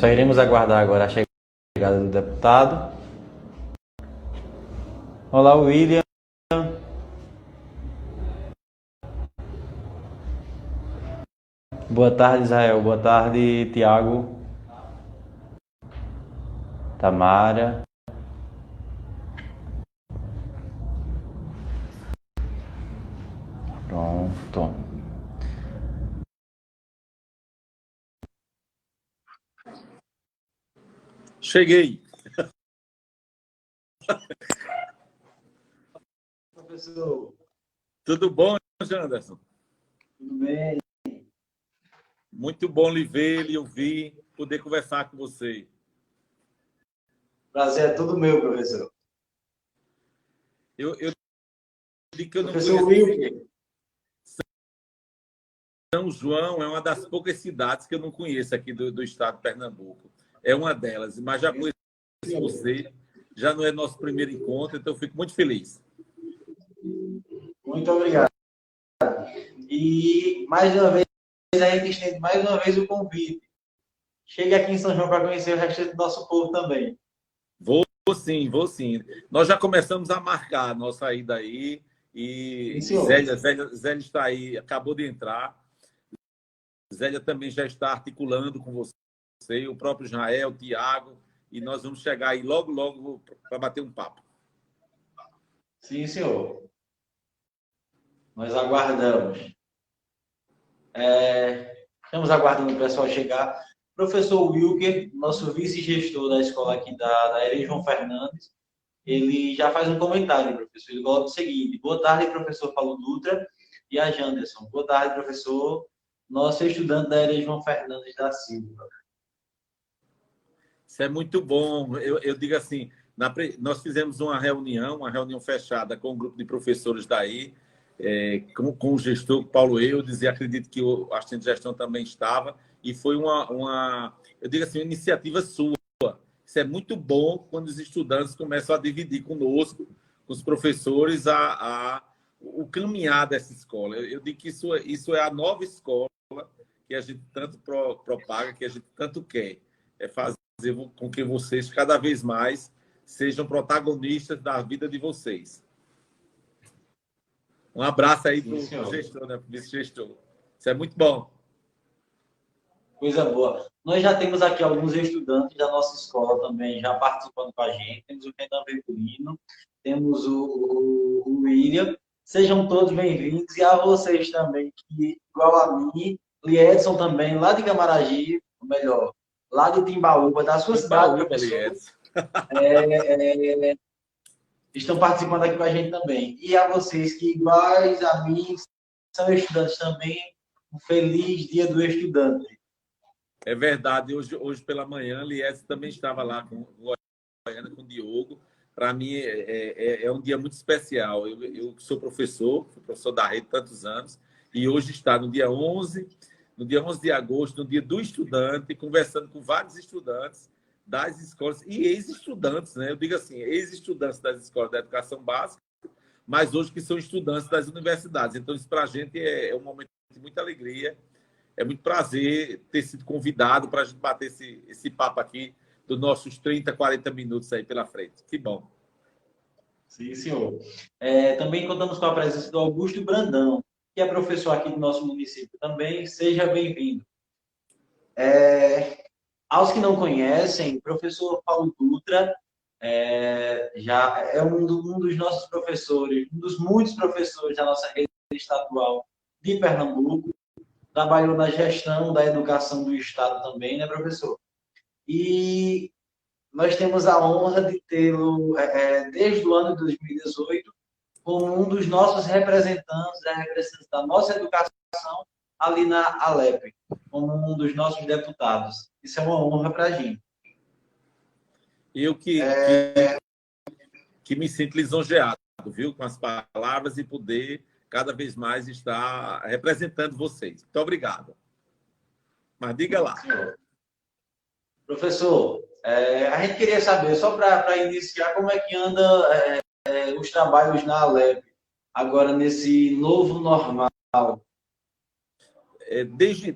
Só iremos aguardar agora a chegada do deputado. Olá, William. Boa tarde, Israel. Boa tarde, Tiago. Tamara. Pronto. Cheguei. Professor. Tudo bom, Janderson? Tudo bem? Muito bom lhe ver, lhe ouvir, poder conversar com você. Prazer é todo meu, professor. Eu digo que eu não Professor conheço. Wilker. São João é uma das poucas cidades que eu não conheço aqui do estado de Pernambuco. É uma delas, mas já conheço você. Já não é nosso primeiro encontro, então eu fico muito feliz. Muito obrigado. E, mais uma vez, a gente estende mais uma vez o convite. Chegue aqui em São João para conhecer o resto do nosso povo também. Vou sim, vou sim. Nós já começamos a marcar a nossa ida aí. E Zélia está aí, acabou de entrar. Zélia também já está articulando com você, o próprio Israel, o Tiago, e nós vamos chegar aí logo, logo para bater um papo. Sim, senhor. Nós aguardamos. Estamos aguardando o pessoal chegar. Professor Wilker, nosso vice-gestor da escola aqui da Herê João Fernandes, ele já faz um comentário, professor. Ele coloca o seguinte: boa tarde, professor Paulo Dutra e a Janderson. Boa tarde, professor. Nosso estudante da Herê João Fernandes da Silva. Isso é muito bom. Eu digo assim, nós fizemos uma reunião fechada com um grupo de professores daí, com o gestor Paulo Eudes, e acredito que o assistente de gestão também estava, e foi eu digo assim, uma iniciativa sua. Isso é muito bom quando os estudantes começam a dividir conosco, com os professores, o caminhar dessa escola. Eu digo que isso é a nova escola que a gente tanto propaga, que a gente tanto quer. É fazer com que vocês, cada vez mais, sejam protagonistas da vida de vocês. Um abraço aí para o gestor, né, para o vice-gestor. Isso é muito bom. Coisa boa. Nós já temos aqui alguns estudantes da nossa escola também já participando com a gente. Temos o Renan Virgulino, temos o William. Sejam todos bem-vindos. E a vocês também, que, igual a mim, Liedson também, lá de Camaragibe, ou melhor, lá de Timbaúba, da sua cidade, professor. Estão participando aqui com a gente também. E a vocês que, iguais a mim, são estudantes também, um feliz Dia do Estudante. É verdade. Hoje pela manhã, Lies também estava lá com o Diogo. Para mim, é um dia muito especial. Eu sou professor, fui professor da rede há tantos anos, e hoje está no dia 11 de agosto, no dia do estudante, conversando com vários estudantes das escolas e ex-estudantes, né? Eu digo assim, ex-estudantes das escolas da educação básica, mas hoje que são estudantes das universidades. Então, isso para a gente é um momento de muita alegria. É muito prazer ter sido convidado para a gente bater esse papo aqui dos nossos 30, 40 minutos aí pela frente. Que bom. Sim, senhor. Também contamos com a presença do Augusto Brandão, que é professor aqui do nosso município também. Seja bem-vindo. Aos que não conhecem, professor Paulo Dutra já é um dos nossos professores, um dos muitos professores da nossa rede estadual de Pernambuco. Trabalhou na gestão da educação do Estado também, né, professor? E nós temos a honra de tê-lo, desde o ano de 2018, como um dos nossos representantes da nossa educação ali na Alep, como um dos nossos deputados. Isso é uma honra para a gente. Eu que me sinto lisonjeado, viu, com as palavras e poder cada vez mais estar representando vocês. Muito obrigado. Mas diga lá. Professor, a gente queria saber, só para iniciar, como é que anda os trabalhos na Alep, agora nesse novo normal? Desde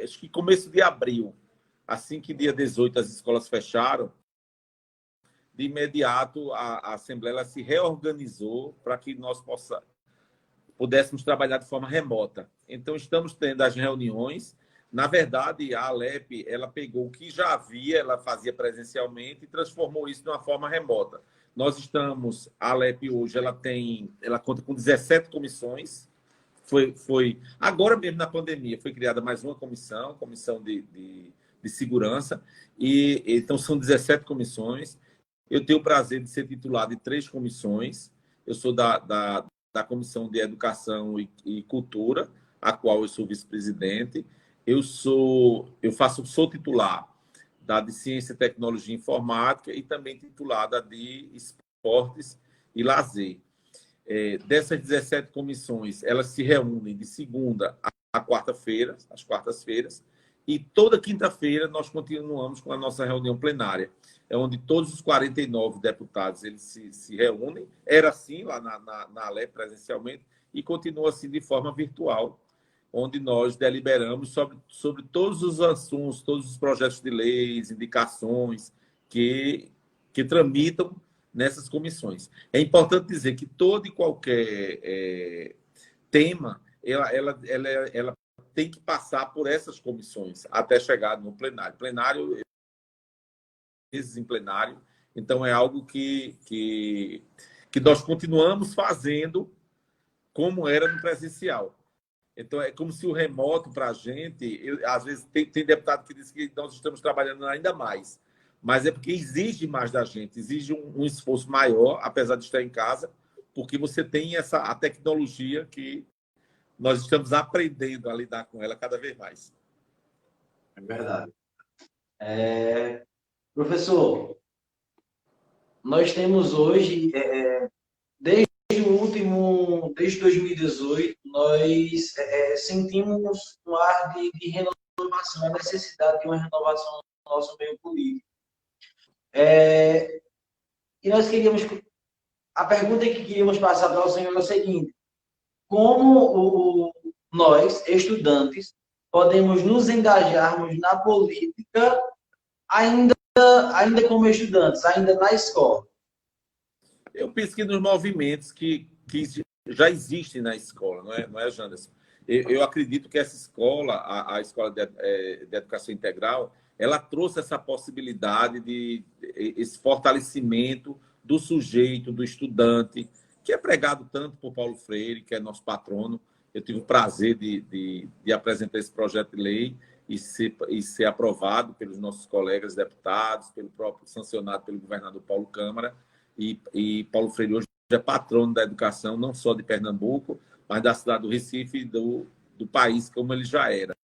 acho que começo de abril, assim que dia 18 as escolas fecharam, de imediato a Assembleia ela se reorganizou para que nós pudéssemos trabalhar de forma remota. Então, estamos tendo as reuniões. Na verdade, a Alep ela pegou o que já havia, ela fazia presencialmente e transformou isso de uma forma remota. Nós estamos, a Alep hoje, ela conta com 17 comissões. Agora mesmo na pandemia, foi criada mais uma comissão de segurança, e então são 17 comissões. Eu tenho o prazer de ser titular de 3 comissões. Eu sou da Comissão de Educação e Cultura, a qual eu sou vice-presidente. Eu sou titular da de Ciência, Tecnologia e Informática e também titulada de Esportes e Lazer. Dessas 17 comissões, elas se reúnem de segunda a quarta-feira, às quartas-feiras, e toda quinta-feira nós continuamos com a nossa reunião plenária, onde todos os 49 deputados eles se reúnem. Era assim lá na Alep presencialmente e continua assim de forma virtual, onde nós deliberamos sobre todos os assuntos, todos os projetos de leis, indicações que tramitam nessas comissões. É importante dizer que todo e qualquer tema, ela tem que passar por essas comissões até chegar no plenário. Plenário, vezes em plenário, então é algo que nós continuamos fazendo como era no presencial. Então, é como se o remoto, para a gente, às vezes tem deputado que diz que nós estamos trabalhando ainda mais, mas é porque exige mais da gente, exige um esforço maior, apesar de estar em casa, porque você tem a tecnologia que nós estamos aprendendo a lidar com ela cada vez mais. É verdade. Professor, nós temos hoje, desde 2018, nós sentimos um ar de renovação, a necessidade de uma renovação no nosso meio político. E nós queríamos... A pergunta que queríamos passar para o senhor é o seguinte: como nós, estudantes, podemos nos engajarmos na política ainda como estudantes, ainda na escola? Eu penso que nos movimentos que já existem na escola, não é, Janderson? Eu acredito que essa escola, a Escola de Educação Integral, ela trouxe essa possibilidade esse fortalecimento do sujeito, do estudante, que é pregado tanto por Paulo Freire, que é nosso patrono. Eu tive o prazer de apresentar esse projeto de lei e ser aprovado pelos nossos colegas deputados, pelo próprio sancionado pelo governador Paulo Câmara. E Paulo Freire hoje é patrono da educação, não só de Pernambuco, mas da cidade do Recife e do país, como ele já era.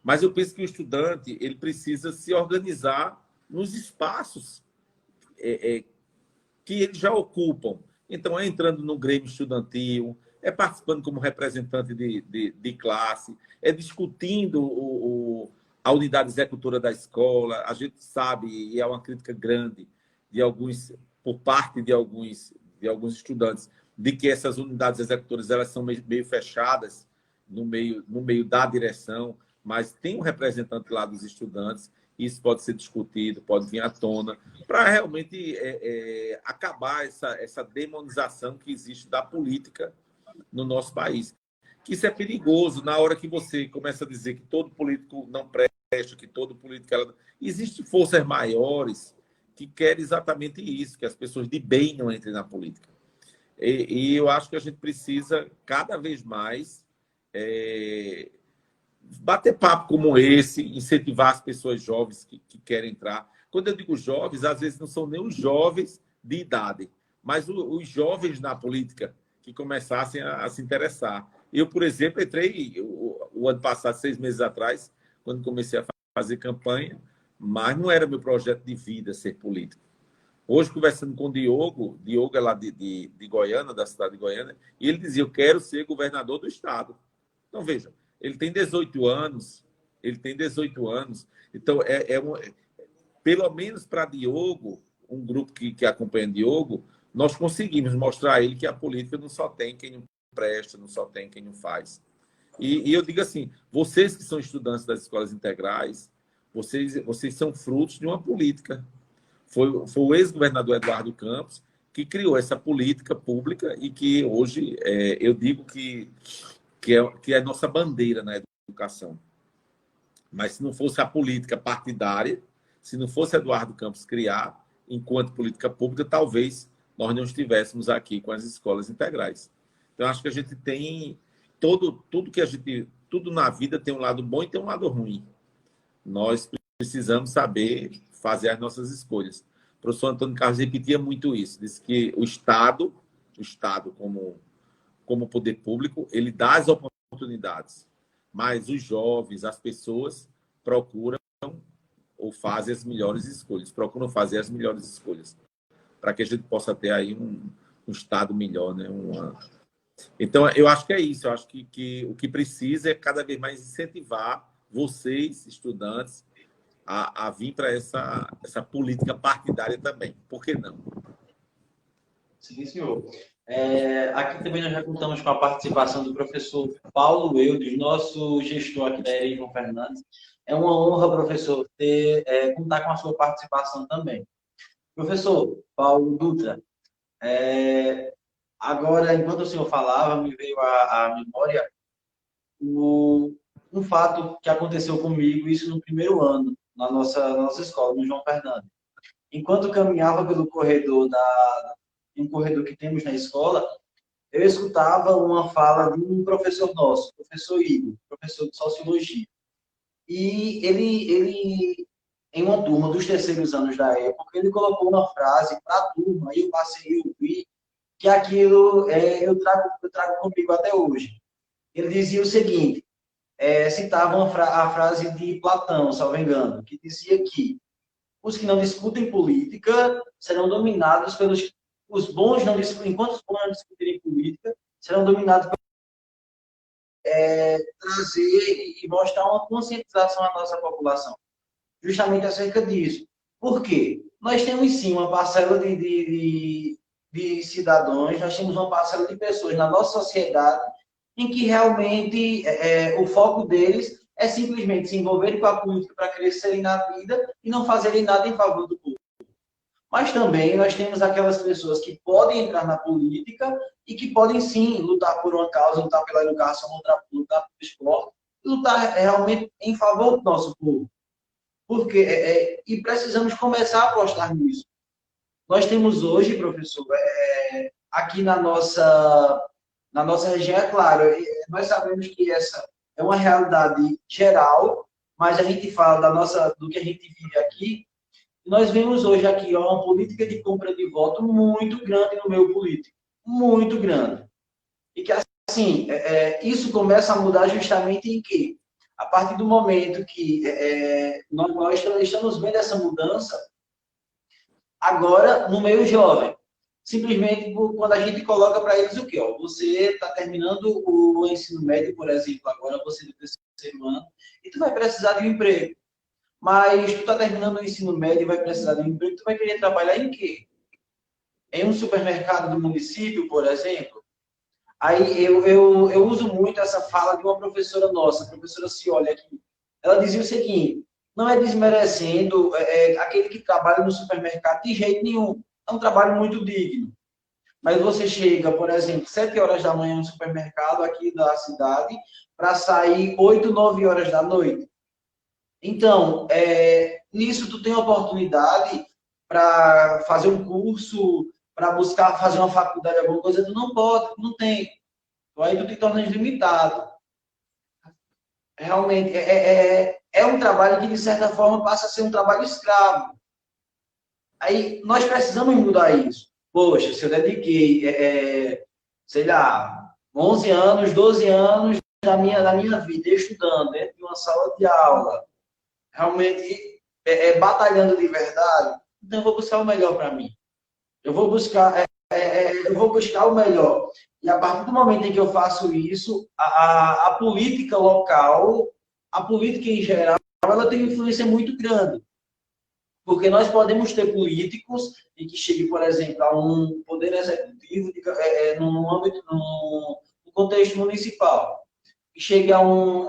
Mas eu penso que o estudante ele precisa se organizar nos espaços que eles já ocupam. Então, é entrando no Grêmio Estudantil, é participando como representante de classe, é discutindo a unidade executora da escola. A gente sabe, e é uma crítica grande por parte de alguns estudantes, de que essas unidades executoras elas são meio fechadas no meio da direção, mas tem um representante lá dos estudantes. Isso pode ser discutido, pode vir à tona, para realmente acabar essa demonização que existe da política no nosso país. Que isso é perigoso na hora que você começa a dizer que todo político não presta, que todo político... Existem forças maiores que querem exatamente isso, que as pessoas de bem não entrem na política. E eu acho que a gente precisa, cada vez mais, bater papo como esse, incentivar as pessoas jovens que querem entrar. Quando eu digo jovens, às vezes não são nem os jovens de idade, mas os jovens na política que começassem a se interessar. Eu, por exemplo, entrei o ano passado, 6 meses atrás, quando comecei a fazer campanha, mas não era meu projeto de vida ser político. Hoje, conversando com o Diogo é lá de Goiânia, da cidade de Goiânia, e ele dizia: eu quero ser governador do estado. Então, veja, ele tem 18 anos, então pelo menos para Diogo, um grupo que acompanha Diogo, nós conseguimos mostrar a ele que a política não só tem quem não presta, não só tem quem não faz. E eu digo assim, vocês que são estudantes das escolas integrais, vocês são frutos de uma política. Foi o ex-governador Eduardo Campos que criou essa política pública e que hoje eu digo que é a nossa bandeira na educação. Mas se não fosse a política partidária, se não fosse Eduardo Campos criar, enquanto política pública, talvez nós não estivéssemos aqui com as escolas integrais. Então, acho que a gente tem tudo na vida tem um lado bom e tem um lado ruim. Nós precisamos saber fazer as nossas escolhas. O professor Antônio Carlos repetia muito isso, disse que o Estado como poder público, ele dá as oportunidades, mas os jovens, as pessoas procuram ou fazem as melhores escolhas, procuram fazer as melhores escolhas, para que a gente possa ter aí um Estado melhor, né? Então, eu acho que é isso. Eu acho que o que precisa é cada vez mais incentivar vocês, estudantes, a vir para essa política partidária também. Por que não? Sim, senhor. Aqui também nós já contamos com a participação do professor Paulo Eudes, nosso gestor aqui da ERE João Fernandes. É uma honra, professor, contar com a sua participação também. Professor Paulo Dutra, agora, enquanto o senhor falava, me veio à memória um fato que aconteceu comigo, isso no primeiro ano, na nossa escola, no João Fernandes. Enquanto caminhava pelo corredor um corredor que temos na escola, eu escutava uma fala de um professor nosso, professor Igor, professor de Sociologia. E ele em uma turma dos terceiros anos da época, ele colocou uma frase para a turma, e eu passei a ouvir, que aquilo eu trago comigo até hoje. Ele dizia o seguinte, citava a frase de Platão, salvo engano, que dizia que os que não discutem política serão dominados pelos... Os bons não discutem, enquanto os bons não discutirem política, serão dominados por trazer e mostrar uma conscientização à nossa população. Justamente acerca disso. Por quê? Nós temos, sim, uma parcela de cidadãos, nós temos uma parcela de pessoas na nossa sociedade em que realmente o foco deles é simplesmente se envolverem com a política para crescerem na vida e não fazerem nada em favor do povo. Mas também nós temos aquelas pessoas que podem entrar na política e que podem, sim, lutar por uma causa, lutar pela educação, lutar pelo esporte, lutar realmente em favor do nosso povo. Porque, e precisamos começar a apostar nisso. Nós temos hoje, professor, aqui na nossa região, é claro, nós sabemos que essa é uma realidade geral, mas a gente fala do que a gente vive aqui. Nós vemos hoje aqui uma política de compra de voto muito grande no meio político, muito grande. E que, assim, isso começa a mudar justamente em que, a partir do momento que nós estamos vendo essa mudança, agora no meio jovem, simplesmente quando a gente coloca para eles o quê? Você está terminando o ensino médio, por exemplo, agora você do terceiro ano, e tu vai precisar de um emprego. Mas tu está terminando o ensino médio e vai precisar de um emprego, tu vai querer trabalhar em quê? Em um supermercado do município, por exemplo? Aí eu uso muito essa fala de uma professora nossa, a professora Cioli aqui. Ela dizia o seguinte, não é desmerecendo aquele que trabalha no supermercado de jeito nenhum. É um trabalho muito digno. Mas você chega, por exemplo, 7 horas da manhã no supermercado aqui da cidade para sair 8, 9 horas da noite. Então, nisso tu tem oportunidade para fazer um curso, para buscar fazer uma faculdade, alguma coisa, tu não pode, não tem. Então, aí tu te torna limitado. Realmente, é um trabalho que, de certa forma, passa a ser um trabalho escravo. Aí, nós precisamos mudar isso. Poxa, se eu dediquei, sei lá, 11 anos, 12 anos da minha vida estudando dentro de uma sala de aula, realmente batalhando de verdade, então eu vou buscar o melhor para mim. Eu vou buscar o melhor. E a partir do momento em que eu faço isso, a política local, a política em geral, ela tem uma influência muito grande. Porque nós podemos ter políticos e que cheguem, por exemplo, a um poder executivo no contexto municipal. E chegue a um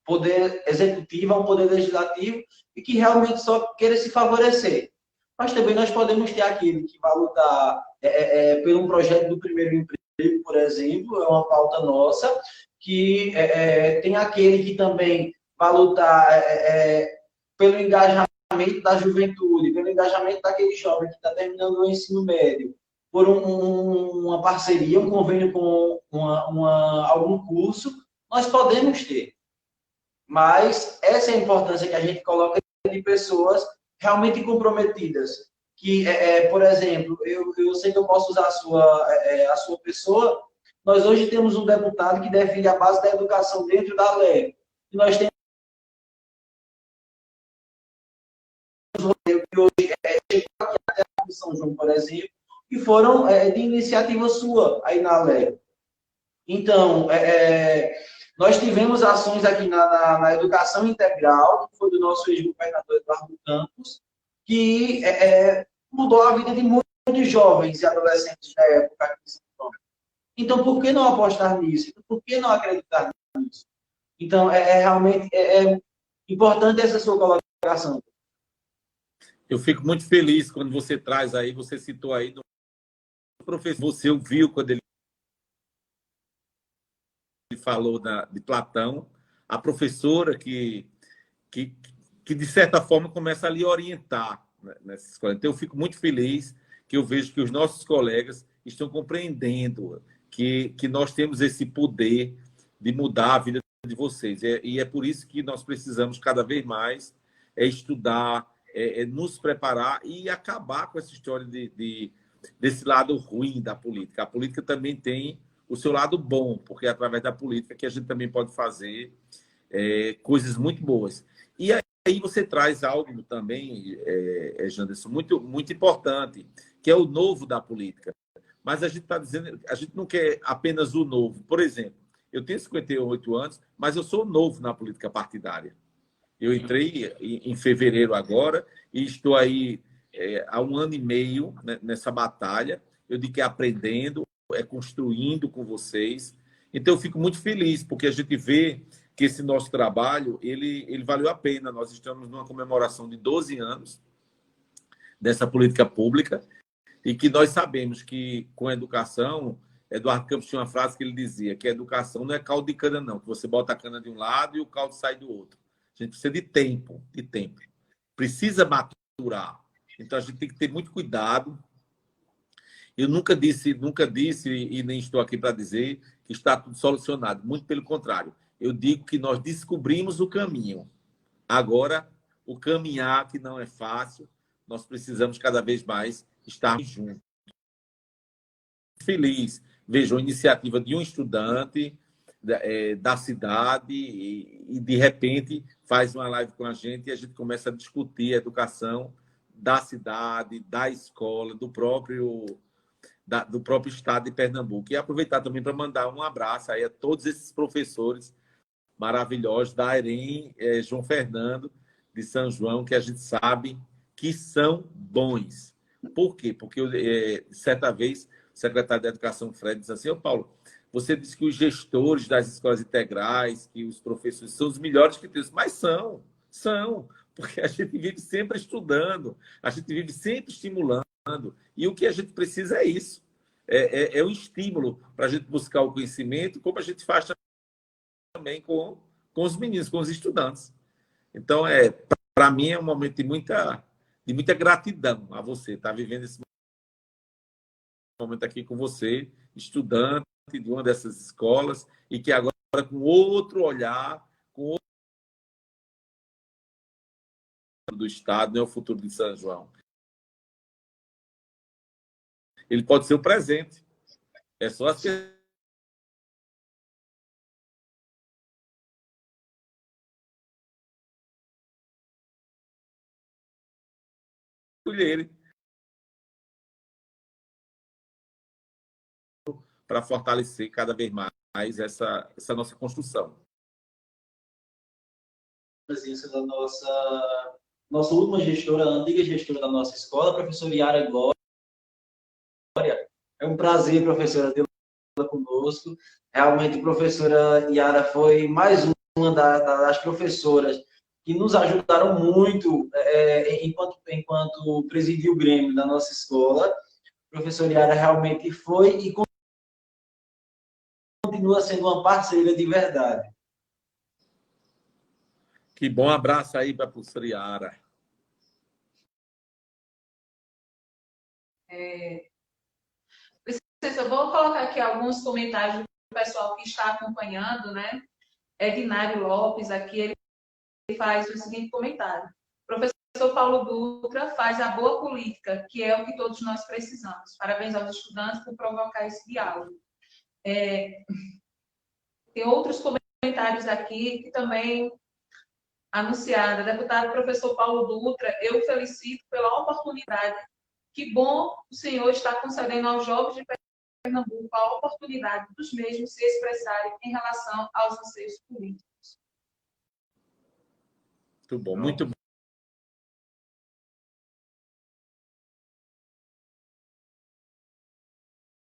poder executivo, a um poder legislativo, e que realmente só queira se favorecer. Mas também nós podemos ter aquele que vai lutar por um projeto do primeiro emprego, por exemplo, é uma pauta nossa, que tem aquele que também vai lutar pelo engajamento da juventude, pelo engajamento daquele jovem que está terminando o ensino médio, por uma parceria, um convênio com algum curso, nós podemos ter. Mas essa é a importância que a gente coloca de pessoas realmente comprometidas. Que, por exemplo, eu sei que eu posso usar a sua pessoa. Nós hoje temos um deputado que defende a base da educação dentro da lei. E nós temos que hoje chegou aqui até a São João, por exemplo, que foram de iniciativa sua aí na lei. Então, nós tivemos ações aqui na educação integral, que foi do nosso ex-governador Eduardo Campos, que mudou a vida de muitos jovens e adolescentes da época aqui em São Paulo. Então, por que não apostar nisso? Por que não acreditar nisso? Então, realmente importante essa sua colocação. Eu fico muito feliz quando você traz aí, você citou aí, do professor, você ouviu quando ele falou de Platão, a professora que de certa forma começa a lhe orientar nessa escola. Então, eu fico muito feliz que eu vejo que os nossos colegas estão compreendendo que nós temos esse poder de mudar a vida de vocês. E é por isso que nós precisamos cada vez mais estudar, nos preparar e acabar com essa história desse lado ruim da política. A política também tem o seu lado bom, porque é através da política que a gente também pode fazer coisas muito boas. E aí você traz algo também, Janderson, muito, muito importante, que é o novo da política. Mas a gente está dizendo, a gente não quer apenas o novo. Por exemplo, eu tenho 58 anos, mas eu sou novo na política partidária. Eu entrei em fevereiro agora e estou aí há 1 ano e meio nessa batalha. Eu digo que aprendendo, construindo com vocês. Então, eu fico muito feliz, porque a gente vê que esse nosso trabalho, ele valeu a pena. Nós estamos numa comemoração de 12 anos dessa política pública e que nós sabemos que, com a educação, Eduardo Campos tinha uma frase que ele dizia que a educação não é caldo de cana, não, que você bota a cana de um lado e o caldo sai do outro. A gente precisa de tempo. Precisa maturar. Então, a gente tem que ter muito cuidado. Eu nunca disse, e nem estou aqui para dizer que está tudo solucionado. Muito pelo contrário. Eu digo que nós descobrimos o caminho. Agora, o caminhar, que não é fácil, nós precisamos cada vez mais estar juntos. Feliz. Vejo a iniciativa de um estudante da cidade e, de repente, faz uma live com a gente e a gente começa a discutir a educação da cidade, da escola, do próprio estado de Pernambuco. E aproveitar também para mandar um abraço aí a todos esses professores maravilhosos da AEREM, João Fernando, de São João, que a gente sabe que são bons. Por quê? Porque, certa vez, o secretário da Educação, Fred, disse assim: Paulo, você disse que os gestores das escolas integrais, que os professores são os melhores que tem. Mas são, porque a gente vive sempre estudando, a gente vive sempre estimulando. E o que a gente precisa é isso. É um estímulo para a gente buscar o conhecimento, como a gente faz também com os meninos, com os estudantes. Então, para mim, é um momento de muita gratidão a você estar vivendo esse momento aqui com você, estudante de uma dessas escolas, e que agora, com outro olhar, com outro do Estado, né, o futuro de São João. Ele pode ser o presente. É só escolher para fortalecer cada vez mais essa nossa construção. Presença da nossa última gestora, a antiga gestora da nossa escola, a professora Yara Glória. É um prazer, professora, tê-la conosco. Realmente, a professora Yara foi mais uma das professoras que nos ajudaram muito enquanto presidia o Grêmio da nossa escola. A professora Yara realmente foi e continua sendo uma parceira de verdade. Que bom, abraço aí para a professora Yara. Eu vou colocar aqui alguns comentários do pessoal que está acompanhando, né? Ednário Lopes, aqui, ele faz o seguinte comentário. Professor Paulo Dutra faz a boa política, que é o que todos nós precisamos. Parabéns aos estudantes por provocar esse diálogo. Tem outros comentários aqui que também anunciada. Deputado professor Paulo Dutra, eu felicito pela oportunidade. Que bom o senhor está concedendo aos jovens de Pernambuco a oportunidade dos mesmos se expressarem em relação aos anseios políticos. Muito bom, muito bom.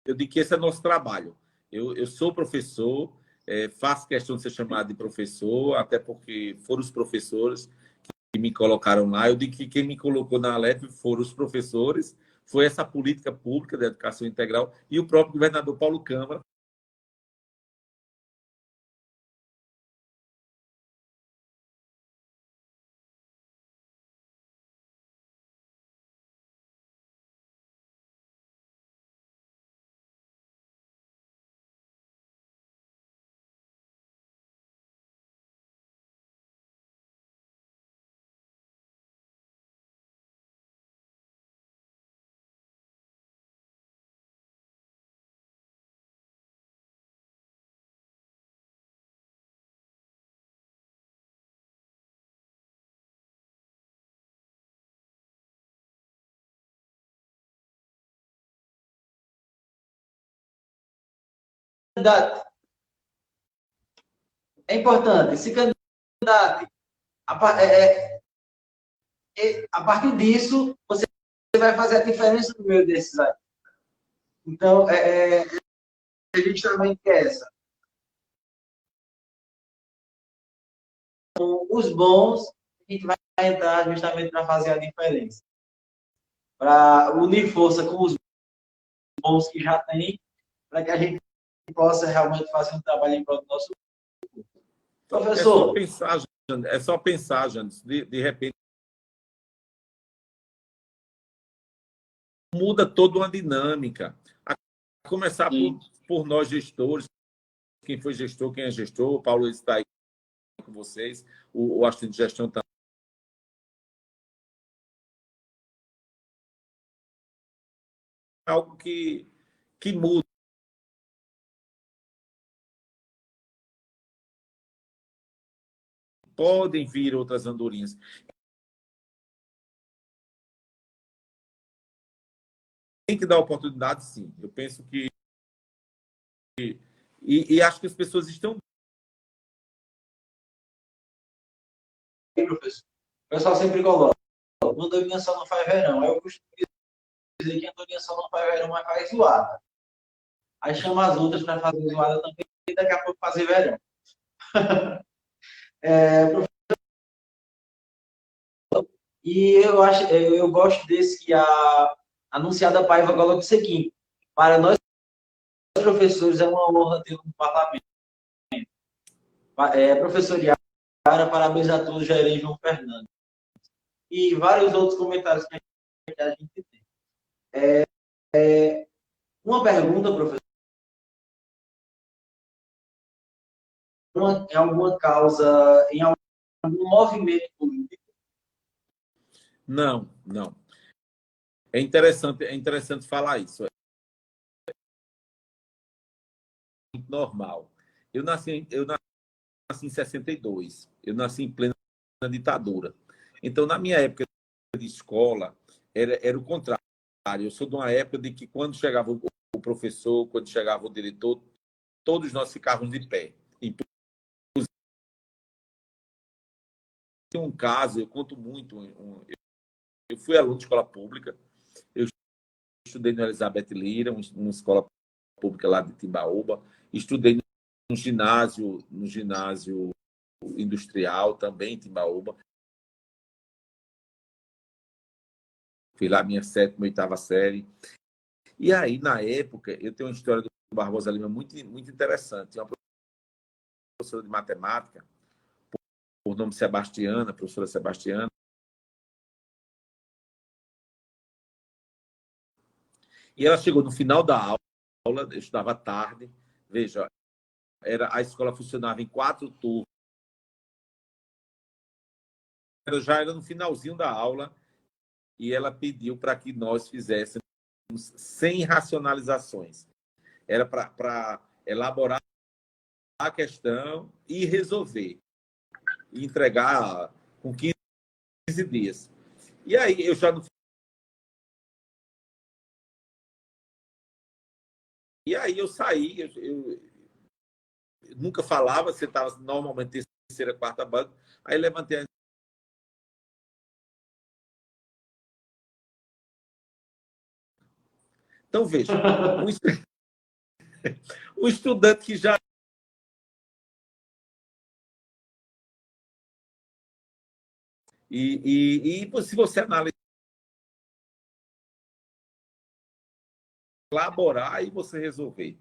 Eu digo que esse é nosso trabalho. Eu sou professor, faço questão de ser chamado de professor, até porque foram os professores que me colocaram lá. Eu digo que quem me colocou na Alep foram os professores, foi essa política pública da educação integral e o próprio governador Paulo Câmara. É importante, se candidate. A partir disso, você vai fazer a diferença no meio desses aí. Então, é justamente essa. Com os bons, a gente vai entrar justamente para fazer a diferença. Para unir força com os bons que já tem, para que a gente possa realmente fazer um trabalho em prol do nosso grupo. Professor. É só pensar, Jandes, de repente, muda toda uma dinâmica. A começar por nós gestores, quem foi gestor, quem é gestor, o Paulo está aí com vocês, o assistente de gestão também. Algo que muda. Podem vir outras andorinhas. Tem que dar oportunidade, sim. Eu penso que... E acho que as pessoas estão... Professor, o pessoal sempre coloca, Andorinha só não faz verão. Eu costumo dizer que Andorinha só não faz verão, mas faz zoada. Aí chama as outras para fazer zoada também e daqui a pouco fazer verão. E eu gosto desse que a anunciada Paiva coloca o seguinte: para nós professores é uma honra ter um parlamento. Professor Yara, parabéns a todos, Jair João Fernandes. E vários outros comentários que a gente tem. Uma pergunta, professor. Em alguma causa, em algum movimento político? Não, não. É interessante falar isso. É normal. Eu nasci em 62. Eu nasci em plena ditadura. Então, na minha época de escola, era o contrário. Eu sou de uma época de que quando chegava o professor, quando chegava o diretor, todos nós ficávamos de pé. Tem um caso, eu conto muito. Eu fui aluno de escola pública. Eu estudei no Elizabeth Lira, uma escola pública lá de Timbaúba. Estudei no ginásio industrial, também em Timbaúba. Fiz lá minha 7ª, 8ª série. E aí, na época, eu tenho uma história do Barbosa Lima muito, muito interessante. Uma professora de matemática, por nome Sebastiana, professora Sebastiana. E ela chegou no final da aula, eu estudava à tarde, veja, a escola funcionava em 4 turnos. Já era no finalzinho da aula, e ela pediu para que nós fizéssemos 100 racionalizações. Era para elaborar a questão e resolver. E entregar com 15 dias. E aí, eu já não. E aí eu saí, eu nunca falava, você estava normalmente terceira, quarta banca, aí levantei a... Então, veja, um estudante que já... E se você analisar, elaborar e você resolver.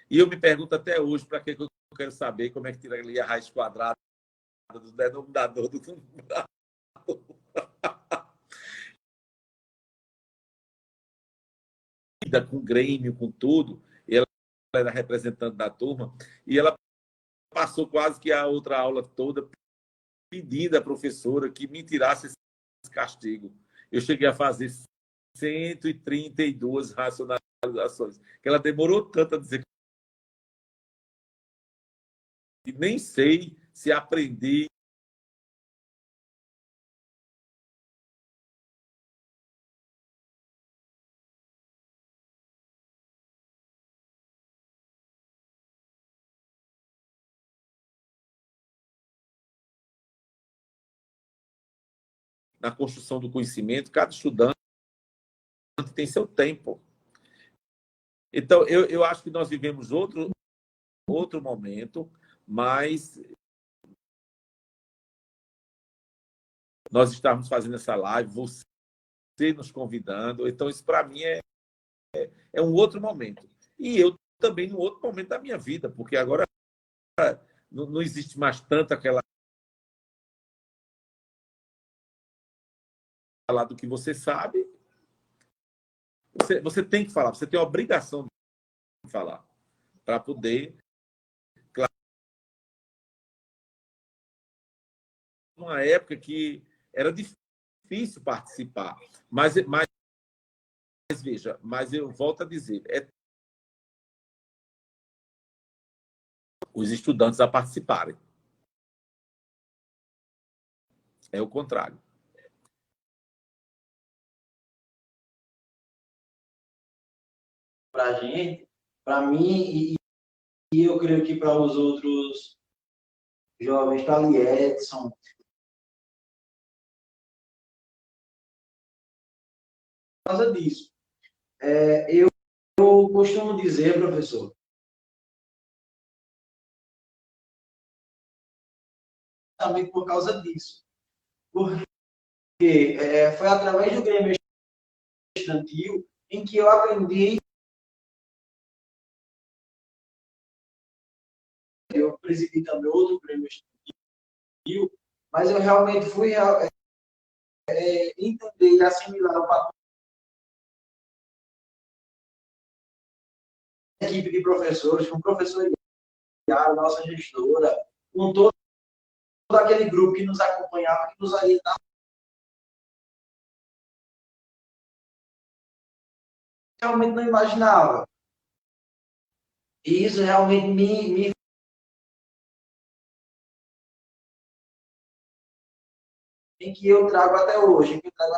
E eu me pergunto até hoje, para que eu quero saber como é que tiraria a raiz quadrada do denominador do numerador. Com Grêmio, com tudo, e ela era representante da turma, e ela passou quase que a outra aula toda pedindo à professora que me tirasse esse castigo. Eu cheguei a fazer 132 racionalizações, que ela demorou tanto a dizer que nem sei se aprendi. Na construção do conhecimento, cada estudante tem seu tempo. Então, eu acho que nós vivemos outro momento, mas nós estamos fazendo essa live, você nos convidando, então isso para mim é um outro momento. E eu também num outro momento da minha vida, porque agora não existe mais tanto aquela falar do que você sabe. Você tem que falar, você tem a obrigação de falar para poder... Claro, uma época que era difícil participar, mas veja, mas eu volto a dizer, os estudantes a participarem. É o contrário. Para a gente, para mim, e eu creio que para os outros jovens, para ali Edson, por causa disso. Eu costumo dizer, professor, também por causa disso. Porque foi através do Grêmio Estudantil em que eu aprendi. Eu presidi também outro Grêmio Estudantil, mas eu realmente fui entender e assimilar o papel da equipe de professores, com o professor Iago, nossa gestora, com todo aquele grupo que nos acompanhava, que nos orientava. Realmente não imaginava. E isso realmente me em que eu trago até hoje, que eu trago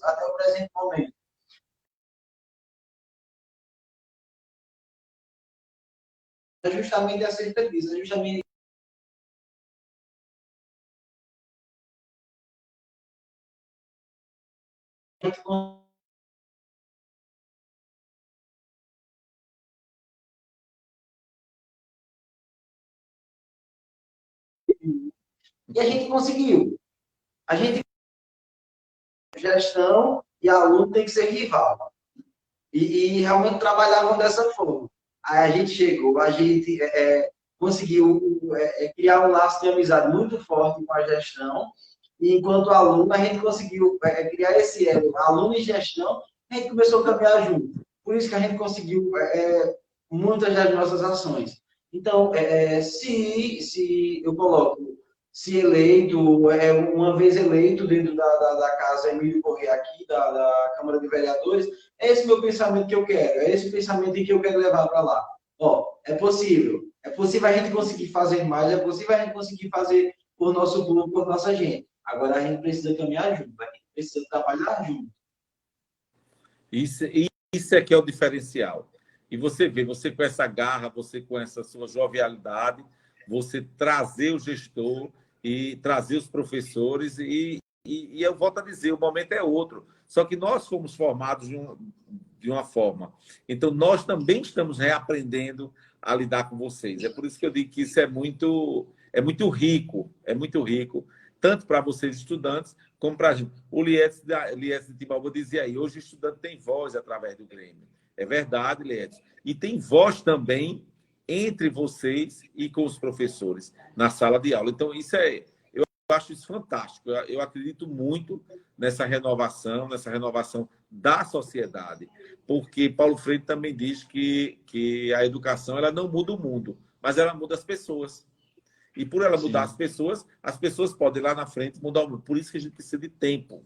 até o presente momento. É justamente acerca disso, é justamente minutos. E a gente conseguiu. A gente gestão e aluno tem que ser rival. E realmente trabalhavam dessa forma. Aí a gente chegou, a gente conseguiu criar um laço de amizade muito forte com a gestão, e enquanto aluno, a gente conseguiu criar esse elo, aluno e gestão, a gente começou a caminhar junto. Por isso que a gente conseguiu muitas das nossas ações. Então, se eu coloco, se eleito, uma vez eleito dentro da casa Emílio Corrêa aqui, da Câmara de Vereadores, é esse meu pensamento que eu quero, é esse pensamento que eu quero levar para lá. Ó, é possível a gente conseguir fazer mais, é possível a gente conseguir fazer por nosso povo, por nossa gente. Agora a gente precisa caminhar junto, a gente precisa trabalhar junto. Isso é que é o diferencial. E você vê, você com essa garra, você com essa sua jovialidade, você trazer o gestor e trazer os professores, e eu volto a dizer, o momento é outro. Só que nós fomos formados de uma forma. Então, nós também estamos reaprendendo a lidar com vocês. É por isso que eu digo que isso é muito rico, tanto para vocês estudantes, como para a gente. O Lietz de Timbaúba dizia aí, hoje o estudante tem voz através do Grêmio. É verdade, Lietz. E tem voz também entre vocês e com os professores na sala de aula. Então, eu acho isso fantástico. Eu acredito muito nessa renovação da sociedade, porque Paulo Freire também diz que a educação ela não muda o mundo, mas ela muda as pessoas. E por ela mudar as pessoas podem lá na frente mudar o mundo. Por isso que a gente precisa de tempo.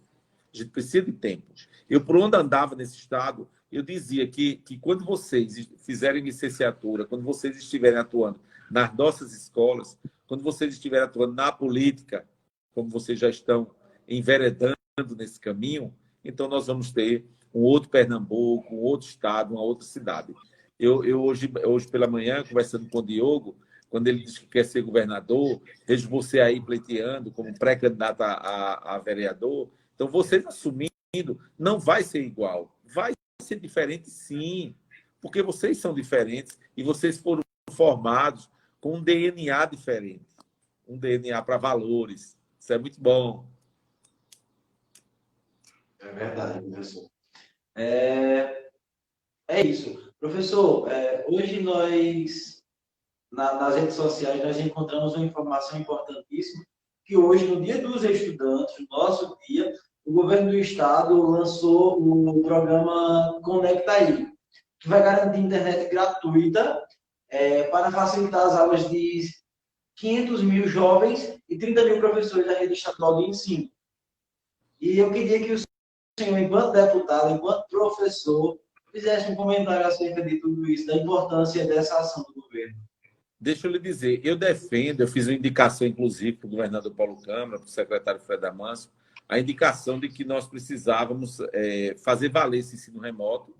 A gente precisa de tempo. Eu, por onde andava nesse estado, eu dizia que quando vocês fizerem licenciatura, quando vocês estiverem atuando nas nossas escolas, quando vocês estiverem atuando na política, como vocês já estão enveredando nesse caminho, então nós vamos ter um outro Pernambuco, um outro estado, uma outra cidade. Eu hoje pela manhã, conversando com o Diogo, quando ele diz que quer ser governador, vejo você aí pleiteando como pré-candidato a vereador. Então, vocês assumindo, não vai ser igual. Vai ser diferente, sim, porque vocês são diferentes e vocês foram formados com um DNA diferente, um DNA para valores. Isso é muito bom. É verdade, professor. É isso. Professor, hoje nós, nas redes sociais, nós encontramos uma informação importantíssima, que hoje, no Dia dos Estudantes, no nosso dia, o governo do estado lançou o programa Conecta Aí, que vai garantir internet gratuita para facilitar as aulas de 500 mil jovens e 30 mil professores da rede estadual de ensino. E eu queria que o senhor, enquanto deputado, enquanto professor, fizesse um comentário acerca de tudo isso, da importância dessa ação do governo. Deixa eu lhe dizer, eu fiz uma indicação, inclusive, para o governador Paulo Câmara, para o secretário Fred Amâncio, a indicação de que nós precisávamos fazer valer esse ensino remoto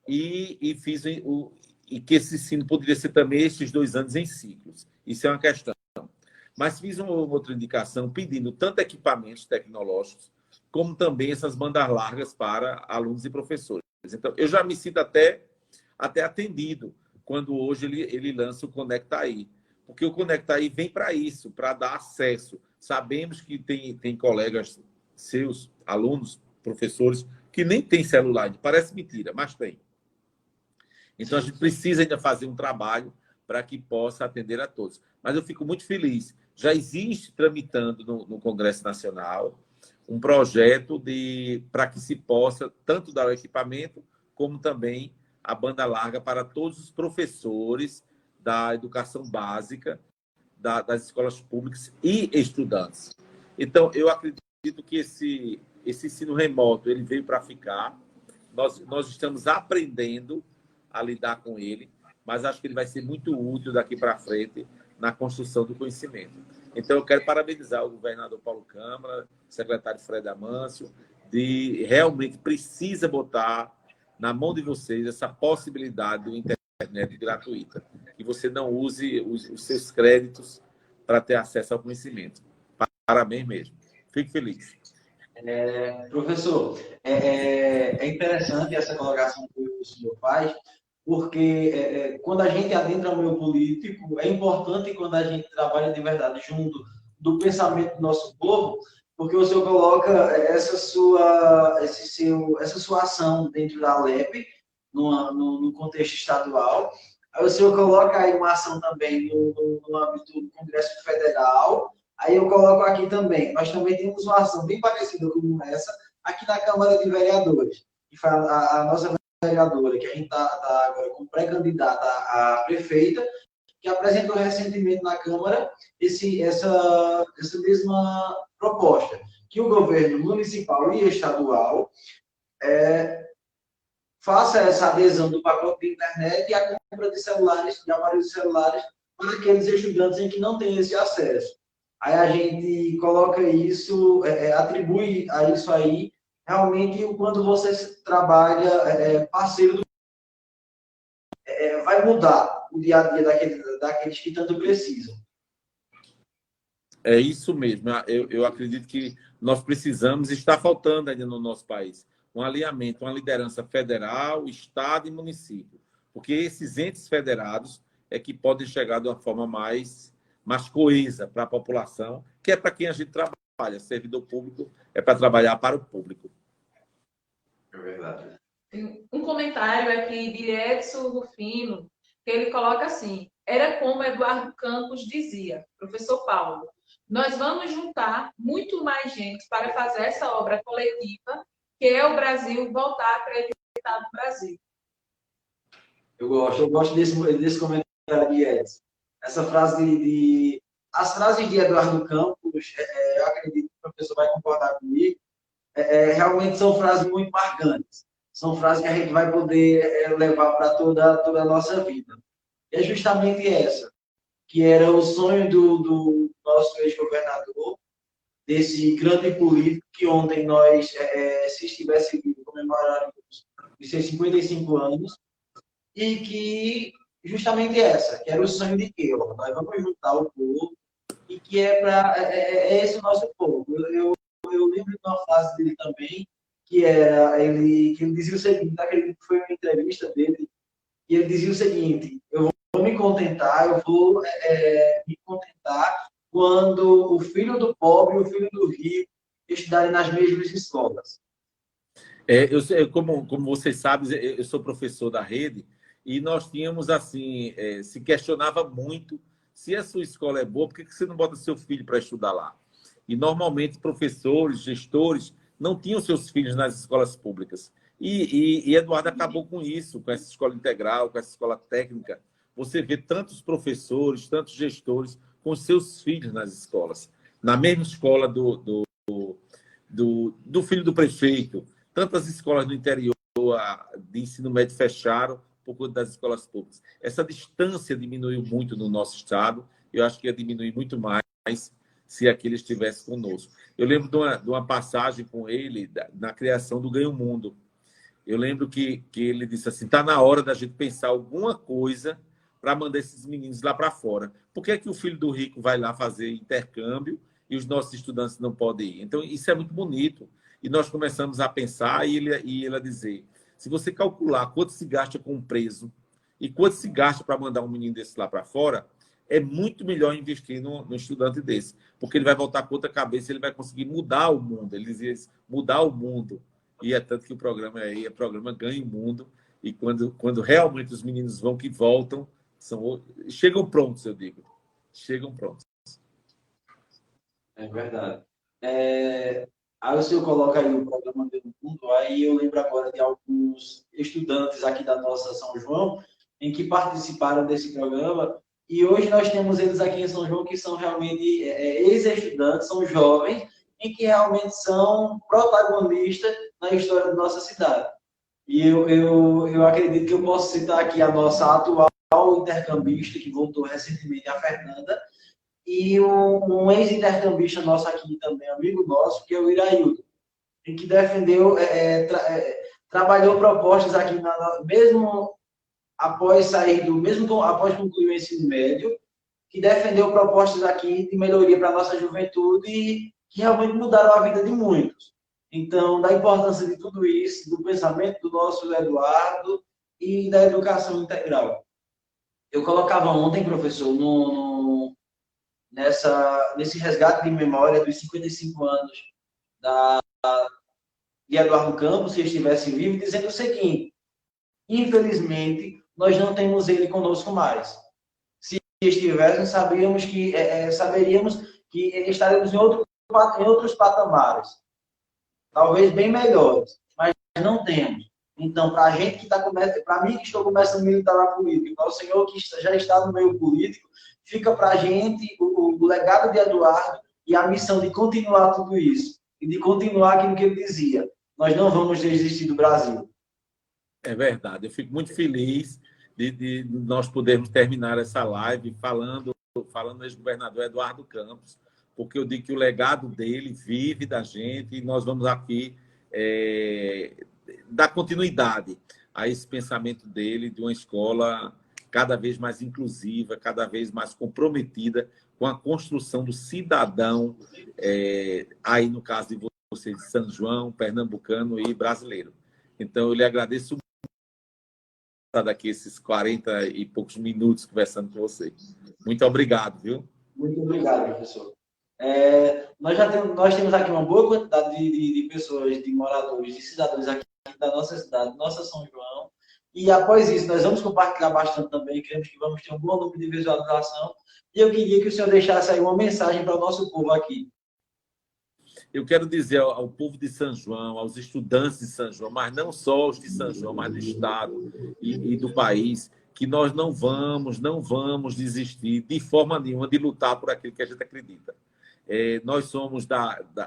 e que esse ensino poderia ser também esses 2 anos em ciclos. Isso é uma questão. Mas fiz uma outra indicação pedindo tanto equipamentos tecnológicos como também essas bandas largas para alunos e professores. Então, eu já me sinto até atendido quando hoje ele lança o Conecta Aí. Porque o Conecta Aí vem para isso, para dar acesso. Sabemos que tem colegas seus, alunos, professores, que nem têm celular. Parece mentira, mas tem. Então, a gente precisa ainda fazer um trabalho para que possa atender a todos. Mas eu fico muito feliz. Já existe, tramitando no Congresso Nacional, um projeto para que se possa tanto dar o equipamento, como também a banda larga para todos os professores da educação básica, das escolas públicas e estudantes. Então, eu acredito que esse ensino remoto ele veio para ficar. Nós estamos aprendendo a lidar com ele, mas acho que ele vai ser muito útil daqui para frente na construção do conhecimento. Então, eu quero parabenizar o governador Paulo Câmara, o secretário Fred Amâncio, de realmente precisa botar na mão de vocês essa possibilidade de internet gratuita, que você não use os seus créditos para ter acesso ao conhecimento. Parabéns mesmo. Fico feliz. Professor, é interessante essa colocação que o senhor faz, porque quando a gente adentra o meio político, é importante quando a gente trabalha de verdade junto do pensamento do nosso povo, porque o senhor coloca essa sua ação dentro da LEP, no contexto estadual. Aí o senhor coloca aí uma ação também no âmbito do Congresso Federal. Aí eu coloco aqui também. Nós também temos uma ação bem parecida com essa aqui na Câmara de Vereadores. Que foi a nossa vereadora, que a gente está agora como pré-candidata a prefeita, que apresentou recentemente na Câmara essa mesma proposta, que o governo municipal e estadual faça essa adesão do pacote de internet e a compra de celulares, de aparelhos de celulares, para aqueles estudantes em que não têm esse acesso. Aí a gente coloca isso, atribui a isso aí, realmente, quando você trabalha parceiro, vai mudar o dia a dia daqueles que tanto precisam. É isso mesmo. Eu acredito que nós precisamos, está faltando ainda no nosso país, um alinhamento, uma liderança federal, estado e município. Porque esses entes federados é que podem chegar de uma forma mais coesa para a população, que é para quem a gente trabalha. Servidor público é para trabalhar para o público. É verdade. Tem um comentário aqui de Edson Rufino, que ele coloca assim: era como Eduardo Campos dizia, professor Paulo, nós vamos juntar muito mais gente para fazer essa obra coletiva, que é o Brasil voltar a acreditar no Brasil. Eu gosto desse comentário de Edson. Essa frase as frases de Eduardo Campos, eu acredito que o professor vai concordar comigo, realmente são frases muito marcantes. São frases que a gente vai poder levar para toda a nossa vida. É justamente essa, que era o sonho do nosso ex-governador, desse grande político que ontem nós, se estivesse vivo, comemoraríamos os seus 55 anos, e que justamente que era o sonho de que nós vamos juntar o povo, e que é esse o nosso povo. Eu lembro de uma frase dele também, que ele dizia o seguinte, acredito que foi uma entrevista dele, e ele dizia o seguinte: eu vou me contentar quando o filho do pobre e o filho do rico estudarem nas mesmas escolas. Como vocês sabem, eu sou professor da rede, e nós tínhamos, assim, se questionava muito se a sua escola é boa, por que você não bota seu filho para estudar lá? E, normalmente, professores, gestores, não tinham seus filhos nas escolas públicas. E Eduardo acabou com isso, com essa escola integral, com essa escola técnica. Você vê tantos professores, tantos gestores com seus filhos nas escolas. Na mesma escola do filho do prefeito. Tantas escolas do interior de ensino médio fecharam por conta das escolas públicas. Essa distância diminuiu muito no nosso estado. Eu acho que ia diminuir muito mais se aquele estivesse conosco. Eu lembro de uma passagem com ele na criação do Ganho Mundo. Eu lembro que ele disse assim: está na hora da gente pensar alguma coisa para mandar esses meninos lá para fora. Por que é que o filho do rico vai lá fazer intercâmbio e os nossos estudantes não podem ir? Então, isso é muito bonito. E nós começamos a pensar e ele a dizer: se você calcular quanto se gasta com um preso e quanto se gasta para mandar um menino desse lá para fora, é muito melhor investir no estudante desse, porque ele vai voltar com outra cabeça, ele vai conseguir mudar o mundo. Ele dizia isso, mudar o mundo. E é tanto que o programa programa Ganha o Mundo, e quando realmente os meninos vão que voltam, chegam prontos, eu digo. Chegam prontos. É verdade. Aí o senhor coloca aí o programa Ganha o Mundo, aí eu lembro agora de alguns estudantes aqui da nossa São João, em que participaram desse programa, e hoje nós temos eles aqui em São João que são realmente ex-estudantes, são jovens, em que realmente são protagonistas na história da nossa cidade. E eu acredito que eu posso citar aqui a nossa atual intercambista, que voltou recentemente, a Fernanda, e um ex-intercambista nosso aqui também, amigo nosso, que é o Iraildo, em que defendeu, trabalhou propostas aqui, mesmo após concluir o ensino médio, que defendeu propostas aqui de melhoria para a nossa juventude e que realmente mudaram a vida de muitos. Então, da importância de tudo isso, do pensamento do nosso Eduardo, e da educação integral. Eu colocava ontem, professor, nesse resgate de memória dos 55 anos de Eduardo Campos, se estivesse vivo, dizendo o seguinte: infelizmente, nós não temos ele conosco mais. Se estivéssemos, saberíamos que estaremos em outros patamares, talvez bem melhores, mas não temos. Então, para a gente que está começando, para mim que estou começando a militar na política, para o senhor que já está no meio político, fica para a gente o legado de Eduardo e a missão de continuar tudo isso e de continuar aquilo que ele dizia: nós não vamos desistir do Brasil. É verdade. Eu fico muito feliz de nós podermos terminar essa live falando do ex-governador Eduardo Campos, porque eu digo que o legado dele vive da gente e nós vamos aqui dar continuidade a esse pensamento dele de uma escola cada vez mais inclusiva, cada vez mais comprometida com a construção do cidadão, aí no caso de você, de São João, pernambucano e brasileiro. Então, eu lhe agradeço muito daqui esses 40 e poucos minutos conversando com você. Muito obrigado, viu? Muito obrigado, professor. Nós temos aqui uma boa quantidade de pessoas, de moradores, de cidadãos aqui da nossa cidade, nossa São João. E após isso, nós vamos compartilhar bastante também. Queremos que vamos ter um bom número de visualização. E eu queria que o senhor deixasse aí uma mensagem para o nosso povo aqui. Eu quero dizer ao povo de São João, aos estudantes de São João, mas não só os de São João, mas do Estado e do país, que nós não vamos desistir de forma nenhuma de lutar por aquilo que a gente acredita. Nós somos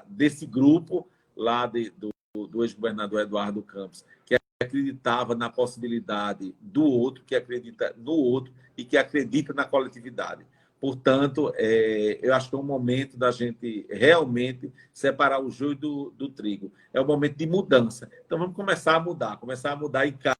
desse grupo lá do ex-governador Eduardo Campos, que acreditava na possibilidade do outro, que acredita no outro e que acredita na coletividade. Portanto, eu acho que é um momento da gente realmente separar o joio do trigo. É um momento de mudança. Então, vamos começar a mudar em casa,